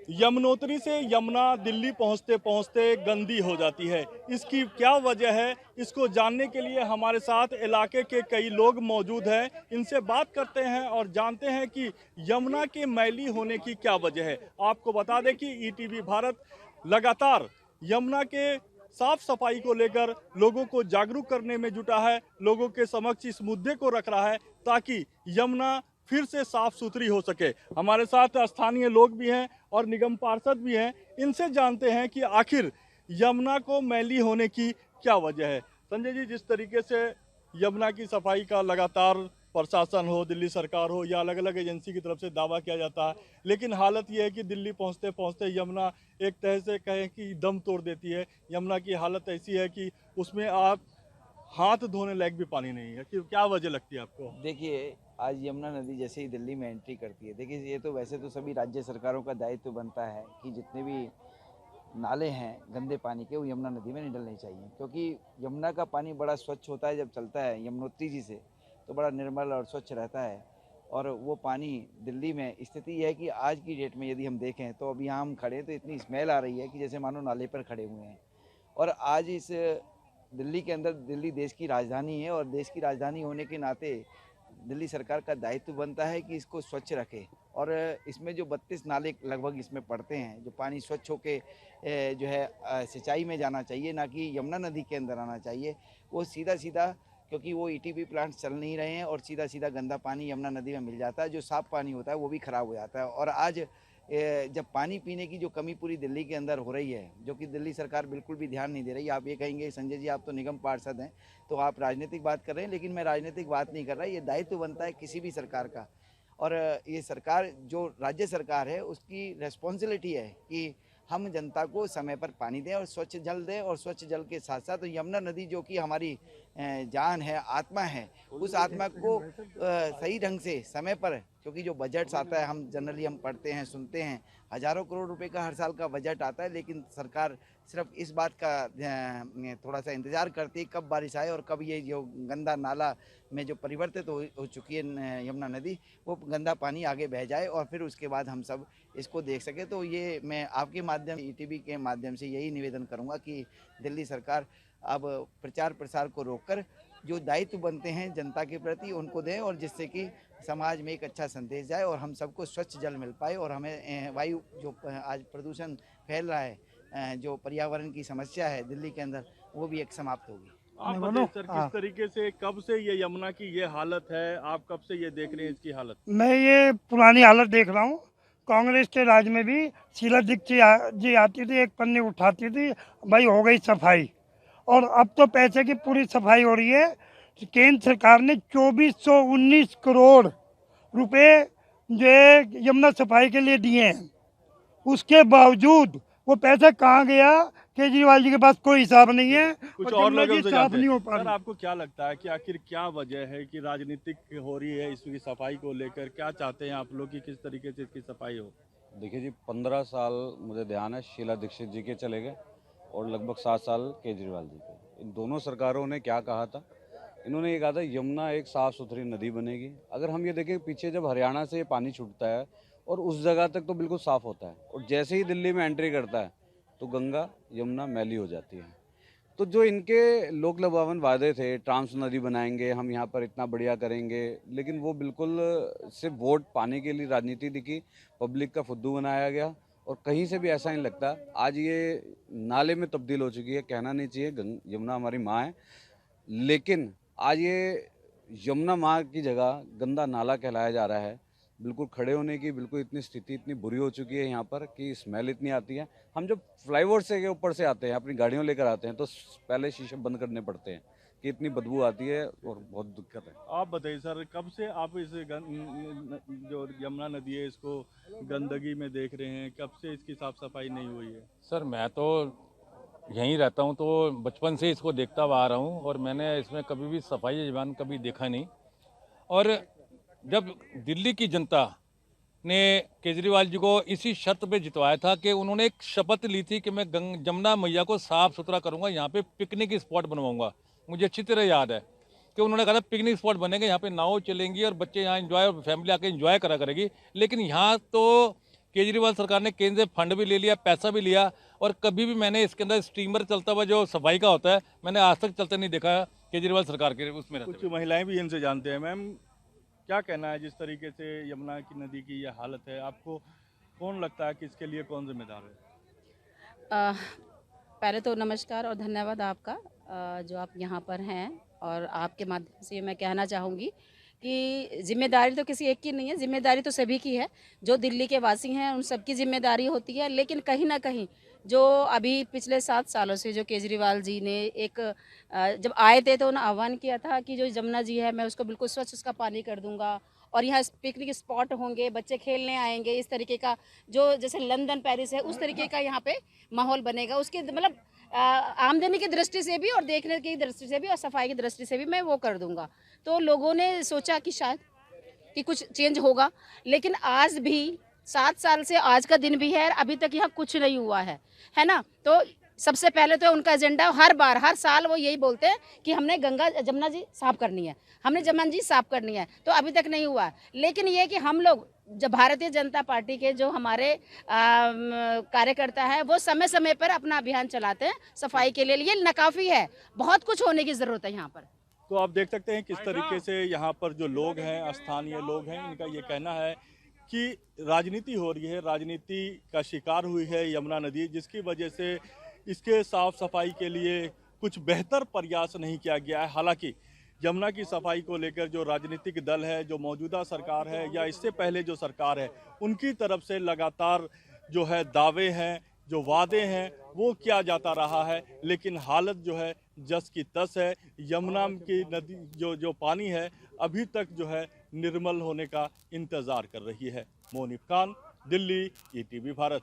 यमुनोत्री से यमुना दिल्ली पहुंचते पहुंचते गंदी हो जाती है। इसकी क्या वजह है, इसको जानने के लिए हमारे साथ इलाके के कई लोग मौजूद हैं। इनसे बात करते हैं और जानते हैं कि यमुना के मैली होने की क्या वजह है। आपको बता दें कि ईटीवी भारत लगातार यमुना के साफ सफाई को लेकर लोगों को जागरूक करने में जुटा है, लोगों के समक्ष इस मुद्दे को रख रहा है ताकि यमुना फिर से साफ सुथरी हो सके। हमारे साथ स्थानीय लोग भी हैं और निगम पार्षद भी हैं। इनसे जानते हैं कि आखिर यमुना को मैली होने की क्या वजह है। संजय जी, जिस तरीके से यमुना की सफाई का लगातार प्रशासन हो, दिल्ली सरकार हो या अलग अलग एजेंसी की तरफ से दावा किया जाता है, लेकिन हालत यह है कि दिल्ली पहुंचते पहुंचते यमुना एक तरह से कहें कि दम तोड़ देती है। यमुना की हालत ऐसी है कि उसमें आप हाथ धोने लायक भी पानी नहीं है। कि क्या वजह लगती है आपको? देखिए, आज यमुना नदी जैसे ही दिल्ली में एंट्री करती है, देखिए ये तो वैसे तो सभी राज्य सरकारों का दायित्व बनता है कि जितने भी नाले हैं गंदे पानी के वो यमुना नदी में नहीं डलने चाहिए, क्योंकि यमुना का पानी बड़ा स्वच्छ होता है। जब चलता है यमुनोत्री जी से तो बड़ा निर्मल और स्वच्छ रहता है। और वो पानी दिल्ली में स्थिति यह है कि आज की डेट में यदि हम देखें तो अभी यहाँ हम खड़े हैं तो इतनी स्मेल आ रही है कि जैसे मानो नाले पर खड़े हुए हैं। और आज इस दिल्ली के अंदर, दिल्ली देश की राजधानी है और देश की राजधानी होने के नाते दिल्ली सरकार का दायित्व बनता है कि इसको स्वच्छ रखे। और इसमें जो 32 नाले लगभग इसमें पड़ते हैं, जो पानी स्वच्छ होके जो है सिंचाई में जाना चाहिए, ना कि यमुना नदी के अंदर आना चाहिए। वो सीधा सीधा, क्योंकि वो ईटीपी प्लांट चल नहीं रहे हैं और सीधा सीधा गंदा पानी यमुना नदी में मिल जाता है। जो साफ़ पानी होता है वो भी ख़राब हो जाता है। और आज जब पानी पीने की जो कमी पूरी दिल्ली के अंदर हो रही है, जो कि दिल्ली सरकार बिल्कुल भी ध्यान नहीं दे रही। आप ये कहेंगे संजय जी आप तो निगम पार्षद हैं तो आप राजनीतिक बात कर रहे हैं, लेकिन मैं राजनीतिक बात नहीं कर रहा। ये दायित्व बनता है किसी भी सरकार का। और ये सरकार, जो राज्य सरकार है, उसकी रिस्पॉन्सिबिलिटी है कि हम जनता को समय पर पानी दें और स्वच्छ जल दें। और स्वच्छ जल के साथ साथ यमुना नदी जो कि हमारी जान है, आत्मा है, उस आत्मा को सही ढंग से समय पर, क्योंकि जो बजट्स आता है हम जनरली हम पढ़ते हैं, सुनते हैं, हज़ारों करोड़ रुपए का हर साल का बजट आता है, लेकिन सरकार सिर्फ इस बात का थोड़ा सा इंतज़ार करती है कब बारिश आए और कब ये जो गंदा नाला में जो परिवर्तित हो चुकी है यमुना नदी, वो गंदा पानी आगे बह जाए और फिर उसके बाद हम सब इसको देख सके। तो ये मैं आपके माध्यम, ईटीवी के माध्यम से यही निवेदन करूंगा कि दिल्ली सरकार अब प्रचार प्रसार को रोककर जो दायित्व बनते हैं जनता के प्रति उनको दें, और जिससे कि समाज में एक अच्छा संदेश जाए और हम सबको स्वच्छ जल मिल पाए और हमें वायु जो आज प्रदूषण फैल रहा है, जो पर्यावरण की समस्या है दिल्ली के अंदर, वो भी एक समाप्त होगी। आप बताइए सर, किस तरीके से, कब से ये यमुना की ये हालत है? आप कब से ये देख रहे हैं इसकी हालत? मैं ये पुरानी हालत देख रहा हूँ। कांग्रेस के राज में भी शीला दीक्षित जी आती थी, एक पन्नी उठाती थी, भाई हो गई सफाई। और अब तो पैसे की पूरी सफाई हो रही है। केंद्र सरकार ने 2419 करोड़ रुपए जो यमुना सफाई के लिए दिए हैं, उसके बावजूद वो पैसा कहाँ गया, केजरीवाल जी के पास कोई हिसाब नहीं है। कुछ और लोग गंगा जी साफ नहीं हो पा सर, रही। आपको क्या लगता है कि आखिर क्या वजह है कि राजनीतिक हो रही है इसकी सफाई को लेकर? क्या चाहते हैं आप लोग कि किस तरीके से इसकी सफाई हो? देखिए जी, 15 साल मुझे ध्यान है शीला दीक्षित जी के चले गए और लगभग 7 साल केजरीवाल जी के। इन दोनों सरकारों ने क्या कहा था? इन्होंने ये कहा था यमुना एक साफ़ सुथरी नदी बनेगी। अगर हम ये देखें पीछे, जब हरियाणा से ये पानी छूटता है और उस जगह तक तो बिल्कुल साफ़ होता है, और जैसे ही दिल्ली में एंट्री करता है तो गंगा यमुना मैली हो जाती है। तो जो इनके लोक लुभावन वादे थे, ट्रांस नदी बनाएंगे, हम यहाँ पर इतना बढ़िया करेंगे, लेकिन वो बिल्कुल सिर्फ वोट पाने के लिए राजनीति दिखी, पब्लिक का फुद्दू बनाया गया। और कहीं से भी ऐसा नहीं लगता। आज ये नाले में तब्दील हो चुकी है। कहना नहीं चाहिए, यमुना हमारी माँ है, लेकिन आज ये यमुना माँ की जगह गंदा नाला कहलाया जा रहा है। बिल्कुल खड़े होने की बिल्कुल इतनी स्थिति इतनी बुरी हो चुकी है यहाँ पर कि स्मेल इतनी आती है। हम जब फ्लाईओवर से के ऊपर से आते हैं, अपनी गाड़ियों लेकर आते हैं, तो पहले शीशे बंद करने पड़ते हैं कि इतनी बदबू आती है और बहुत दिक्कत है। आप बताइए सर, कब से आप इस जो यमुना नदी है इसको गंदगी में देख रहे हैं? कब से इसकी साफ सफाई नहीं हुई है? सर मैं तो यहीं रहता हूं, तो बचपन से इसको देखता हुआ आ रहा हूं और मैंने इसमें कभी भी सफाई अभियान कभी देखा नहीं। और जब दिल्ली की जनता ने केजरीवाल जी को इसी शर्त पे जितवाया था कि उन्होंने एक शपथ ली थी कि मैं जमुना मैया को साफ सुथरा करूंगा, यहाँ पे पिकनिक स्पॉट बनवाऊंगा। मुझे अच्छी तरह याद है कि उन्होंने कहा था पिकनिक स्पॉट बनेंगे, यहाँ पे नाव चलेंगी और बच्चे यहाँ एंजॉय और फैमिली आके एंजॉय करा करेगी। लेकिन यहाँ तो केजरीवाल सरकार ने केंद्र से फंड भी ले लिया, पैसा भी लिया, और कभी भी मैंने इसके अंदर स्टीमर चलता हुआ जो सफाई का होता है मैंने आज तक चलते नहीं देखा केजरीवाल सरकार के उसमें रहते कुछ हुए। महिलाएं भी इनसे जानते हैं। मैम, क्या कहना है जिस तरीके से यमुना की नदी की ये हालत है, आपको कौन लगता है कि इसके लिए कौन जिम्मेदार है? अ, पहले तो नमस्कार और धन्यवाद आपका, जो आप यहाँ पर हैं, और आपके माध्यम से मैं कहना चाहूँगी कि जिम्मेदारी तो किसी एक की नहीं है, जिम्मेदारी तो सभी की है। जो दिल्ली के वासी हैं उन सबकी जिम्मेदारी होती है, लेकिन कहीं ना कहीं जो अभी पिछले 7 सालों से जो केजरीवाल जी ने एक जब आए थे तो उन्होंने आह्वान किया था कि जो यमुना जी है मैं उसको बिल्कुल स्वच्छ उसका पानी कर दूंगा, और यहाँ पिकनिक स्पॉट होंगे, बच्चे खेलने आएंगे, इस तरीके का जो जैसे लंदन पेरिस है उस तरीके का यहाँ पे माहौल बनेगा। उसके मतलब आमदनी की दृष्टि से भी और देखने की दृष्टि से भी और सफाई की दृष्टि से भी मैं वो कर दूंगा। तो लोगों ने सोचा कि शायद कि कुछ चेंज होगा, लेकिन आज भी 7 साल से आज का दिन भी है, अभी तक यहाँ कुछ नहीं हुआ है ना। तो सबसे पहले तो उनका एजेंडा हर साल वो यही बोलते हैं कि हमने गंगा जमुना जी साफ करनी है, हमने जमुना जी साफ करनी है, तो अभी तक नहीं हुआ। लेकिन ये कि हम लोग जब भारतीय जनता पार्टी के जो हमारे कार्यकर्ता है वो समय समय पर अपना अभियान चलाते हैं सफाई के लिए, ये नाकाफी है, बहुत कुछ होने की ज़रूरत है यहाँ पर। तो आप देख सकते हैं किस तरीके से यहाँ पर जो लोग हैं, स्थानीय लोग हैं, इनका ये कहना है कि राजनीति हो रही है, राजनीति का शिकार हुई है यमुना नदी, जिसकी वजह से इसके साफ सफाई के लिए कुछ बेहतर प्रयास नहीं किया गया है। हालांकि यमुना की सफाई को लेकर जो राजनीतिक दल है, जो मौजूदा सरकार है या इससे पहले जो सरकार है, उनकी तरफ से लगातार जो है दावे हैं, जो वादे हैं वो किया जाता रहा है, लेकिन हालत जो है जस की तस है। यमुना की नदी जो पानी है अभी तक जो है निर्मल होने का इंतज़ार कर रही है। मोनिफ खान, दिल्ली, ETV भारत।